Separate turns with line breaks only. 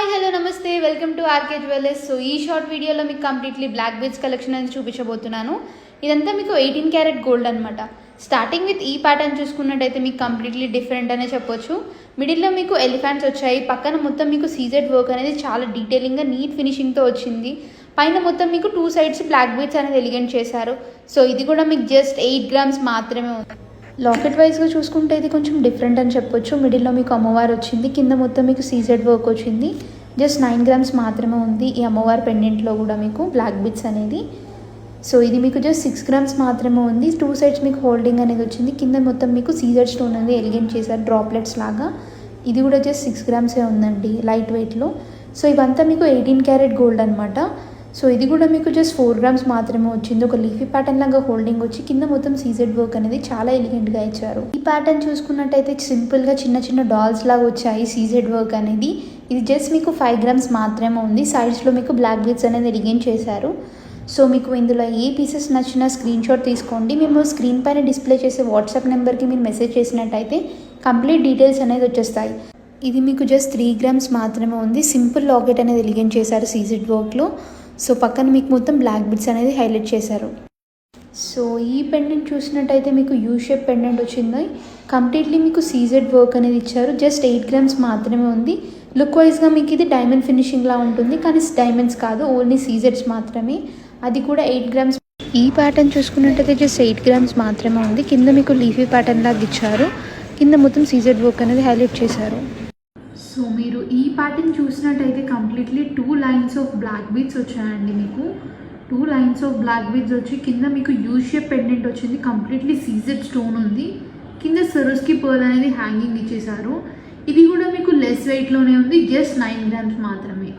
Hi hello నమస్తే welcome to RK jewellers. So ఈ short వీడియోలో మీకు కంప్లీట్లీ బ్లాక్ బీడ్స్ కలెక్షన్ అనేది చూపించబోతున్నాను. ఇదంతా మీకు 18 క్యారెట్ గోల్డ్ అనమాట. స్టార్టింగ్ విత్ ఈ ప్యాటర్న్ చూసుకున్నట్టయితే మీకు కంప్లీట్లీ డిఫరెంట్ అనే చెప్పొచ్చు. మిడిల్లో మీకు ఎలిఫెంట్స్ వచ్చాయి, పక్కన మొత్తం మీకు సీజెడ్ వర్క్ అనేది చాలా డీటెయిలింగ్గా నీట్ ఫినిషింగ్తో వచ్చింది. పైన మొత్తం మీకు 2 సైడ్స్ బ్లాక్ బీడ్స్ అనేది ఎలిగెంట్ చేశారు. సో ఇది కూడా మీకు జస్ట్ 8 గ్రామ్స్ మాత్రమే ఉంది. లాకెట్ వైజ్గా చూసుకుంటే ఇది కొంచెం డిఫరెంట్ అని చెప్పొచ్చు. మిడిల్లో మీకు అమ్మవారు వచ్చింది, కింద మొత్తం మీకు సీజెడ్ వర్క్ వచ్చింది. జస్ట్ 9 గ్రామ్స్ మాత్రమే ఉంది ఈ అమ్మవారి పెండెంట్లో కూడా మీకు బ్లాక్ బిట్స్ అనేది. సో ఇది మీకు జస్ట్ 6 గ్రామ్స్ మాత్రమే ఉంది. 2 సైడ్స్ మీకు హోల్డింగ్ అనేది వచ్చింది, కింద మొత్తం మీకు సీజెడ్ స్టోన్ అనేది ఎలిగెంట్ చేశారు డ్రాప్లెట్స్ లాగా. ఇది కూడా జస్ట్ 6 గ్రామ్సే ఉందండి లైట్ వెయిట్లో. సో ఇవంతా మీకు 18 క్యారెట్ గోల్డ్ అనమాట. సో ఇది కూడా మీకు జస్ట్ 4 గ్రామ్స్ మాత్రమే వచ్చింది. ఒక లీఫీ ప్యాటర్న్ లాగా హోల్డింగ్ వచ్చి కింద మొత్తం సీజెడ్ వర్క్ అనేది చాలా ఎలిగెంట్గా ఇచ్చారు. ఈ ప్యాటర్న్ చూసుకున్నట్టయితే సింపుల్గా చిన్న చిన్న డాల్స్ లాగా వచ్చాయి సీజెడ్ వర్క్ అనేది. ఇది జస్ట్ మీకు 5 గ్రామ్స్ మాత్రమే ఉంది. సైడ్స్లో మీకు బ్లాక్ బీడ్స్ అనేది ఎలిగెంట్ చేశారు. సో మీకు ఇందులో ఏ పీసెస్ నచ్చినా స్క్రీన్ షాట్ తీసుకోండి. మేము స్క్రీన్ పైన డిస్ప్లే చేసే వాట్సాప్ నెంబర్కి మీరు మెసేజ్ చేసినట్టయితే కంప్లీట్ డీటెయిల్స్ అనేది వచ్చేస్తాయి. ఇది మీకు జస్ట్ 3 గ్రామ్స్ మాత్రమే ఉంది. సింపుల్ లాకెట్ అనేది ఎలిగెంట్ చేశారు సీజెడ్ వర్క్లో. సో పక్కన మీకు మొత్తం బ్లాక్ బిట్స్ అనేది హైలైట్ చేశారు. సో ఈ పెండెంట్ చూసినట్టయితే మీకు యూ షేప్ పెండెంట్ వచ్చింది. కంప్లీట్లీ మీకు సీజెడ్ వర్క్ అనేది ఇచ్చారు. జస్ట్ 8 గ్రామ్స్ మాత్రమే ఉంది. లుక్ వైజ్గా మీకు ఇది డైమండ్ ఫినిషింగ్లా ఉంటుంది, కానీ డైమండ్స్ కాదు, ఓన్లీ సీజెడ్స్ మాత్రమే. అది కూడా 8 గ్రామ్స్. ఈ ప్యాటర్న్ చూసుకున్నట్టయితే జస్ట్ 8 గ్రామ్స్ మాత్రమే ఉంది. కింద మీకు లీఫీ ప్యాటర్న్ లాగా ఇచ్చారు, కింద మొత్తం సీజెడ్ వర్క్ అనేది హైలైట్ చేశారు. సో మీరు ఈ ప్యాటర్న్ చూసినట్టయితే completely 2 lines of black beads వచ్చాయండి. మీకు 2 లైన్స్ ఆఫ్ బ్లాక్ బీడ్స్ వచ్చి కింద మీకు యూ షేప్ పెండెంట్ వచ్చింది. కంప్లీట్లీ సీజెడ్ స్టోన్ ఉంది, కింద సరోస్కి పర్ల్ అనేది హ్యాంగింగ్ ఇచ్చేసారు. ఇది కూడా మీకు లెస్ వెయిట్లోనే ఉంది, జస్ట్ 9 గ్రామ్స్ మాత్రమే.